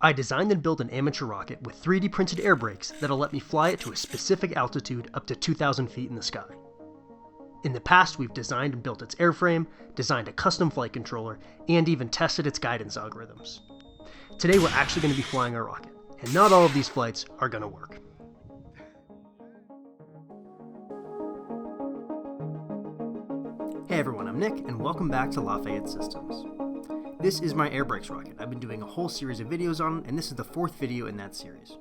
I designed and built an amateur rocket with 3D printed air brakes that'll let me fly it to a specific altitude up to 2,000 feet in the sky. In the past, we've designed and built its airframe, designed a custom flight controller, and even tested its guidance algorithms. Today we're actually going to be flying our rocket, and not all of these flights are going to work. Hey everyone, I'm Nick, and welcome back to Lafayette Systems. This is my Airbrakes rocket. I've been doing a whole series of videos on it, and this is the fourth video in that series.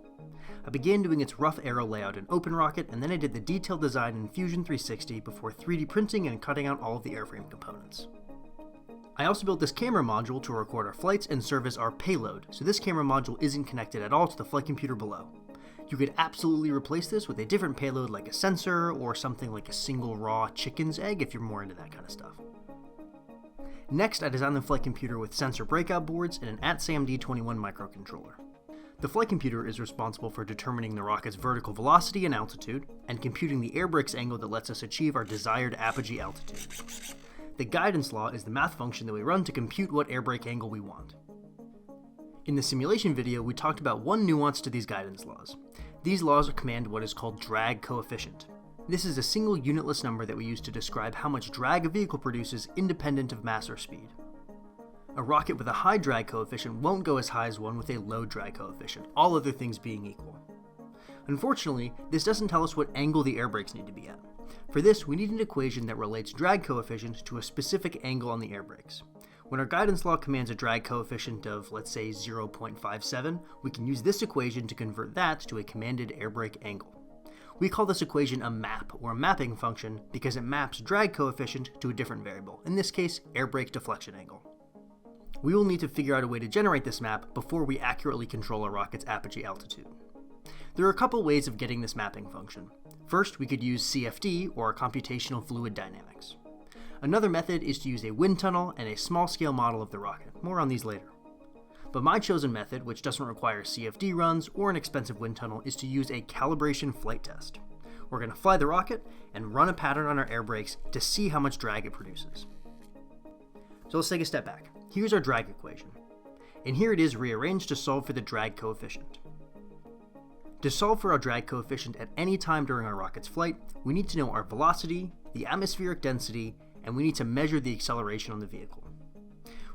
I began doing its rough aero layout in OpenRocket, and then I did the detailed design in Fusion 360 before 3D printing and cutting out all of the airframe components. I also built this camera module to record our flights and serve as our payload, so this camera module isn't connected at all to the flight computer below. You could absolutely replace this with a different payload like a sensor or something like a single raw chicken's egg if you're more into that kind of stuff. Next, I designed the flight computer with sensor breakout boards and an ATSAMD21 microcontroller. The flight computer is responsible for determining the rocket's vertical velocity and altitude, and computing the airbrakes angle that lets us achieve our desired apogee altitude. The guidance law is the math function that we run to compute what airbrake angle we want. In the simulation video, we talked about one nuance to these guidance laws. These laws command what is called drag coefficient. This is a single unitless number that we use to describe how much drag a vehicle produces independent of mass or speed. A rocket with a high drag coefficient won't go as high as one with a low drag coefficient, all other things being equal. Unfortunately, this doesn't tell us what angle the air brakes need to be at. For this, we need an equation that relates drag coefficient to a specific angle on the air brakes. When our guidance law commands a drag coefficient of, let's say, 0.57, we can use this equation to convert that to a commanded airbrake angle. We call this equation a map, or a mapping function, because it maps drag coefficient to a different variable, in this case, airbrake deflection angle. We will need to figure out a way to generate this map before we accurately control a rocket's apogee altitude. There are a couple ways of getting this mapping function. First, we could use CFD, or computational fluid dynamics. Another method is to use a wind tunnel and a small-scale model of the rocket. More on these later. But my chosen method, which doesn't require CFD runs or an expensive wind tunnel, is to use a calibration flight test. We're going to fly the rocket and run a pattern on our air brakes to see how much drag it produces. So let's take a step back. Here's our drag equation. And here it is rearranged to solve for the drag coefficient. To solve for our drag coefficient at any time during our rocket's flight, we need to know our velocity, the atmospheric density, and we need to measure the acceleration on the vehicle.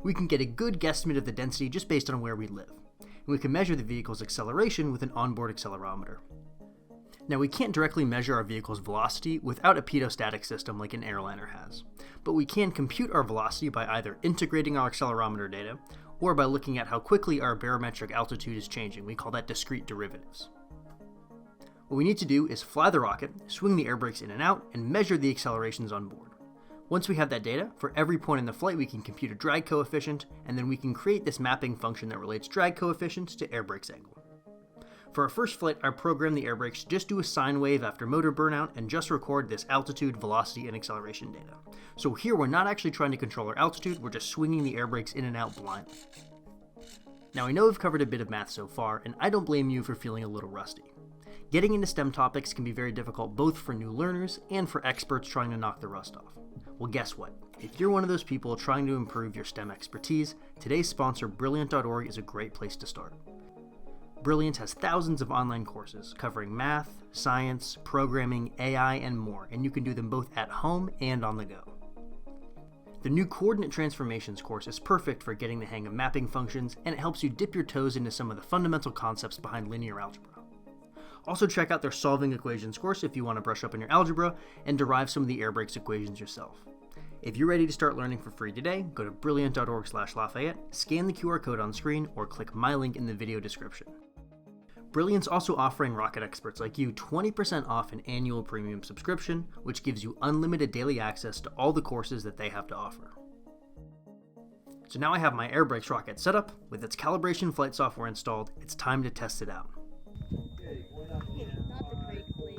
We can get a good guesstimate of the density just based on where we live, and we can measure the vehicle's acceleration with an onboard accelerometer. Now, we can't directly measure our vehicle's velocity without a pedostatic system like an airliner has, but we can compute our velocity by either integrating our accelerometer data or by looking at how quickly our barometric altitude is changing. We call that discrete derivatives. What we need to do is fly the rocket, swing the air brakes in and out, and measure the accelerations on board. Once we have that data, for every point in the flight we can compute a drag coefficient, and then we can create this mapping function that relates drag coefficient to air brakes angle. For our first flight, I programmed the air brakes to just do a sine wave after motor burnout and just record this altitude, velocity, and acceleration data. So here we're not actually trying to control our altitude, we're just swinging the air brakes in and out blindly. Now I know we've covered a bit of math so far, and I don't blame you for feeling a little rusty. Getting into STEM topics can be very difficult both for new learners and for experts trying to knock the rust off. Well, guess what? If you're one of those people trying to improve your STEM expertise, today's sponsor, Brilliant.org, is a great place to start. Brilliant has thousands of online courses covering math, science, programming, AI, and more, and you can do them both at home and on the go. The new Coordinate Transformations course is perfect for getting the hang of mapping functions, and it helps you dip your toes into some of the fundamental concepts behind linear algebra. Also check out their Solving Equations course if you want to brush up on your algebra and derive some of the air brakes equations yourself. If you're ready to start learning for free today, go to brilliant.org/Lafayette, scan the QR code on screen, or click my link in the video description. Brilliant's also offering rocket experts like you 20% off an annual premium subscription, which gives you unlimited daily access to all the courses that they have to offer. So now I have my Airbrakes rocket set up, with its calibration flight software installed, it's time to test it out. Not the brake, please.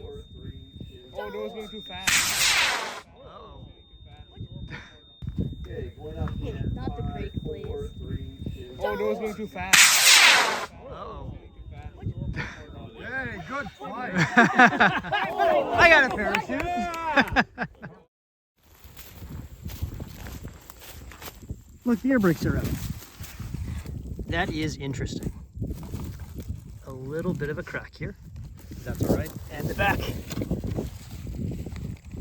Oh, no, it's going too fast. Uh-oh. Not the brake, please. Oh, no, it's going too fast. Uh-oh. Hey, good flight. I got a parachute. Yeah. Look, the air brakes are out. That is interesting. a little bit of a crack here. That's all right. And the back.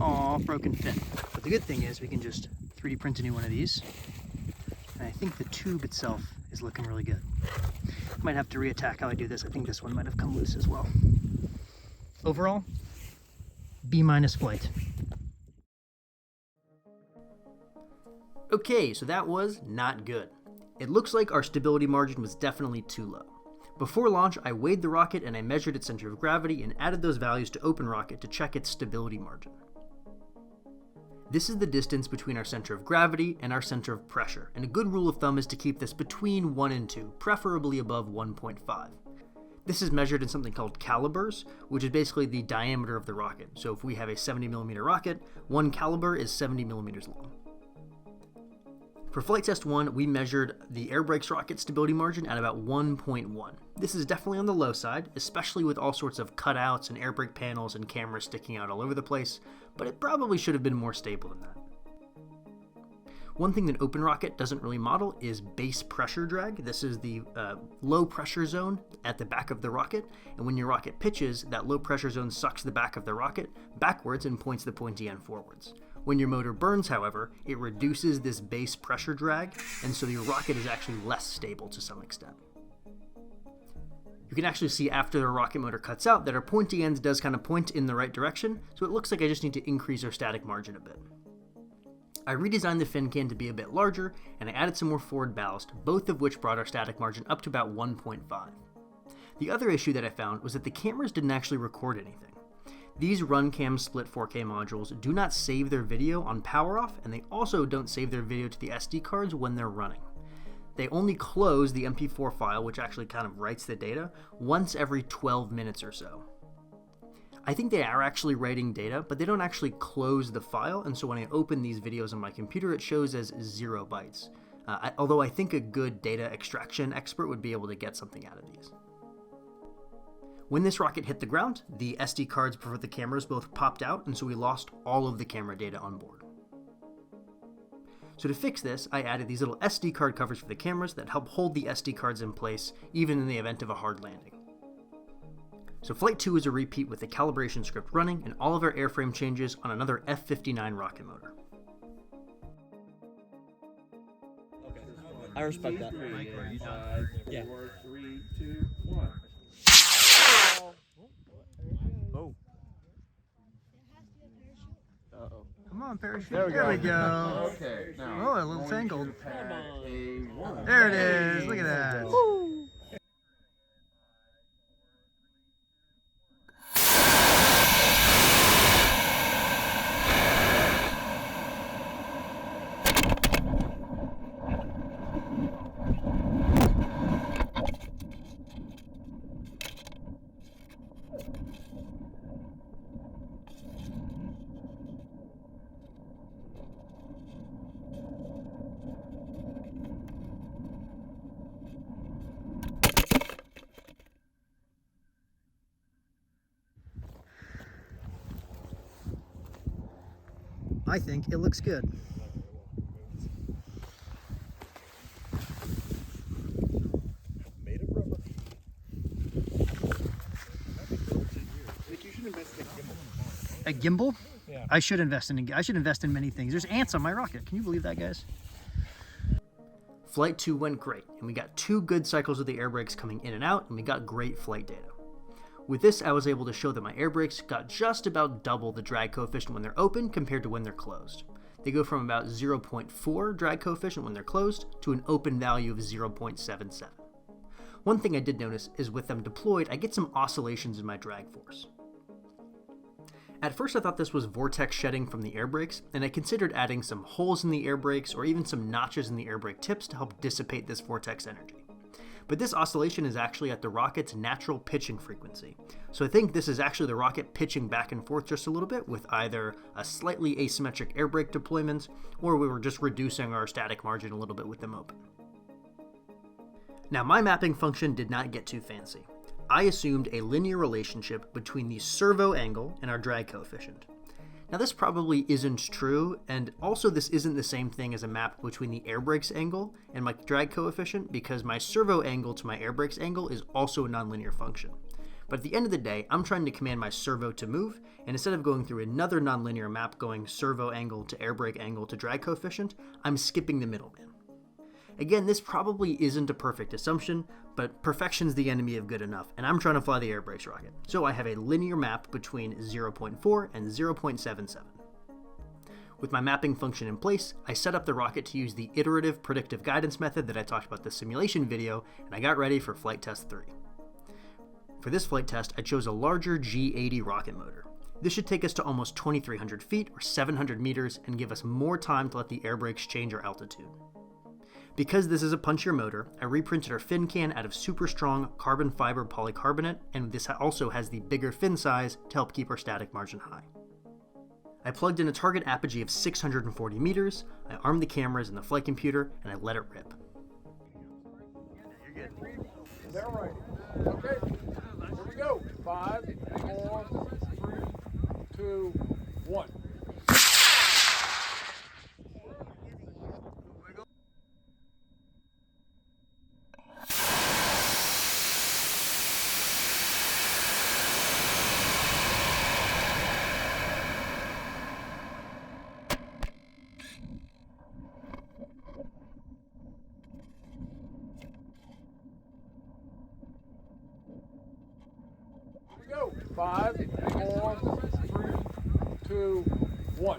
Aw, broken fin. But the good thing is we can just 3D print a new one of these. And I think the tube itself is looking really good. Might have to reattack how I do this. I think this one might have come loose as well. Overall, B- flight. Okay, so that was not good. It looks like our stability margin was definitely too low. Before launch, I weighed the rocket and I measured its center of gravity and added those values to OpenRocket to check its stability margin. This is the distance between our center of gravity and our center of pressure, and a good rule of thumb is to keep this between 1 and 2, preferably above 1.5. This is measured in something called calibers, which is basically the diameter of the rocket. So if we have a 70mm rocket, one caliber is 70mm long. For flight test 1, we measured the Airbrakes rocket stability margin at about 1.1. This is definitely on the low side, especially with all sorts of cutouts and Airbrake panels and cameras sticking out all over the place, but it probably should have been more stable than that. One thing that OpenRocket doesn't really model is base pressure drag. This is the low pressure zone at the back of the rocket, and when your rocket pitches, that low pressure zone sucks the back of the rocket backwards and points the pointy end forwards. When your motor burns, however, it reduces this base pressure drag, and so your rocket is actually less stable to some extent. You can actually see after the rocket motor cuts out that our pointy end does kind of point in the right direction, so it looks like I just need to increase our static margin a bit. I redesigned the fin can to be a bit larger, and I added some more forward ballast, both of which brought our static margin up to about 1.5. The other issue that I found was that the cameras didn't actually record anything. These RunCam Split 4K modules do not save their video on power off, and they also don't save their video to the SD cards when they're running. They only close the MP4 file, which actually kind of writes the data, once every 12 minutes or so. I think they are actually writing data, but they don't actually close the file, and so when I open these videos on my computer, it shows as 0 bytes. Although I think a good data extraction expert would be able to get something out of these. When this rocket hit the ground, the SD cards for the cameras both popped out, and so we lost all of the camera data on board. So to fix this, I added these little SD card covers for the cameras that help hold the SD cards in place, even in the event of a hard landing. So Flight 2 is a repeat with the calibration script running and all of our airframe changes on another F-59 rocket motor. I respect that. 5, 4, 3, 2, 1. Oh. Uh-oh. Come on, parachute. There we go. Okay, now. Oh, a little tangled. A1. There it is. Look at that. Woo. I think it looks good. Made of rubber. Like you should invest in a gimbal. A gimbal? Yeah. I should invest in many things. There's ants on my rocket. Can you believe that, guys? Flight 2 went great, and we got 2 good cycles of the air brakes coming in and out, and we got great flight data. With this, I was able to show that my air brakes got just about double the drag coefficient when they're open compared to when they're closed. They go from about 0.4 drag coefficient when they're closed to an open value of 0.77. One thing I did notice is with them deployed, I get some oscillations in my drag force. At first I thought this was vortex shedding from the air brakes, and I considered adding some holes in the air brakes or even some notches in the air brake tips to help dissipate this vortex energy. But this oscillation is actually at the rocket's natural pitching frequency. So I think this is actually the rocket pitching back and forth just a little bit with either a slightly asymmetric air brake deployment, or we were just reducing our static margin a little bit with them open. Now my mapping function did not get too fancy. I assumed a linear relationship between the servo angle and our drag coefficient. Now this probably isn't true, and also this isn't the same thing as a map between the airbrakes angle and my drag coefficient, because my servo angle to my airbrakes angle is also a nonlinear function. But at the end of the day, I'm trying to command my servo to move, and instead of going through another nonlinear map going servo angle to airbrake angle to drag coefficient, I'm skipping the middleman. Again, this probably isn't a perfect assumption, but perfection's the enemy of good enough, and I'm trying to fly the airbrakes rocket. So I have a linear map between 0.4 and 0.77. With my mapping function in place, I set up the rocket to use the iterative predictive guidance method that I talked about in the simulation video, and I got ready for flight test 3. For this flight test, I chose a larger G80 rocket motor. This should take us to almost 2,300 feet or 700 meters and give us more time to let the airbrakes change our altitude. Because this is a punchier motor, I reprinted our fin can out of super strong carbon fiber polycarbonate, and this also has the bigger fin size to help keep our static margin high. I plugged in a target apogee of 640 meters, I armed the cameras and the flight computer, and I let it rip. You're good. They're right. Okay. Here we go. 5, 4, 3, 2, 1. Go. 5, 4, 3, 2, 1.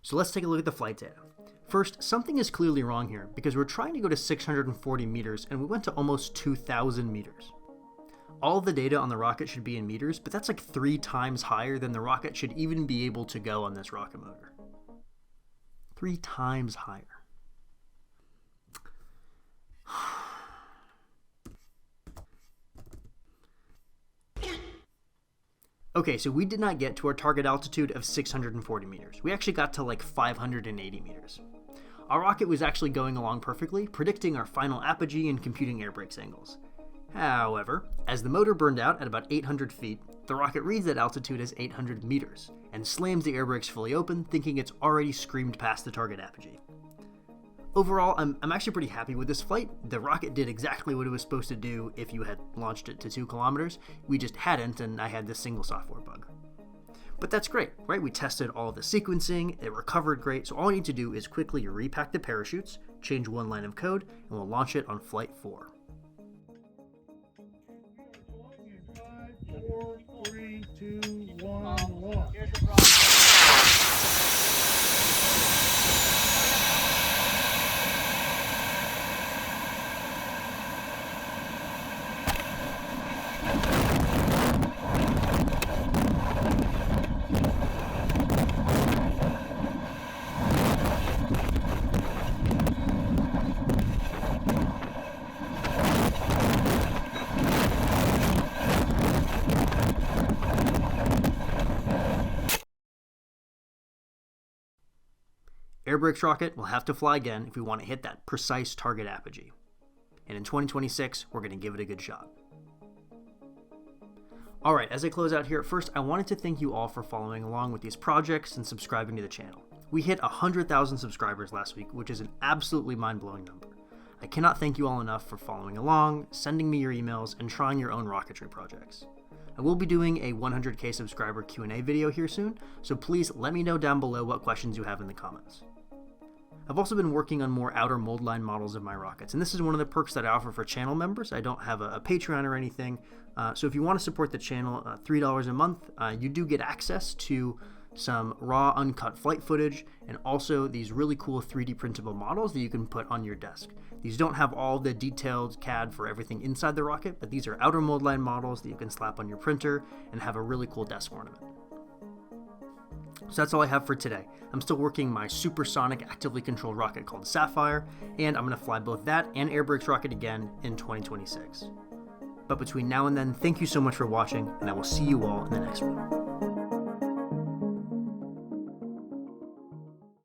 So let's take a look at the flight data. First, something is clearly wrong here because we're trying to go to 640 meters and we went to almost 2,000 meters. All of the data on the rocket should be in meters, but that's like 3 times higher than the rocket should even be able to go on this rocket motor. 3 times higher. Okay, so we did not get to our target altitude of 640 meters. We actually got to like 580 meters. Our rocket was actually going along perfectly, predicting our final apogee and computing airbrakes angles. However, as the motor burned out at about 800 feet, the rocket reads that altitude as 800 meters, and slams the airbrakes fully open, thinking it's already screamed past the target apogee. Overall, I'm actually pretty happy with this flight. The rocket did exactly what it was supposed to do if you had launched it to 2 kilometers. We just hadn't, and I had this single software bug. But that's great, right? We tested all of the sequencing, it recovered great, so all I need to do is quickly repack the parachutes, change 1 line of code, and we'll launch it on flight 4. 5, 4, 3, 2, 1, launch. Here's the problem. Airbrakes rocket will have to fly again if we want to hit that precise target apogee. And in 2026, we're going to give it a good shot. Alright, as I close out here, first I wanted to thank you all for following along with these projects and subscribing to the channel. We hit 100,000 subscribers last week, which is an absolutely mind-blowing number. I cannot thank you all enough for following along, sending me your emails, and trying your own rocketry projects. I will be doing a 100k subscriber Q&A video here soon, so please let me know down below what questions you have in the comments. I've also been working on more outer mold line models of my rockets, and this is one of the perks that I offer for channel members. I don't have a Patreon or anything, so if you want to support the channel, $3 a month, you do get access to some raw uncut flight footage and also these really cool 3D printable models that you can put on your desk. These don't have all the detailed CAD for everything inside the rocket, but these are outer mold line models that you can slap on your printer and have a really cool desk ornament. So that's all I have for today. I'm still working my supersonic actively controlled rocket called Sapphire, and I'm going to fly both that and Airbrakes rocket again in 2026. But between now and then, thank you so much for watching, and I will see you all in the next one.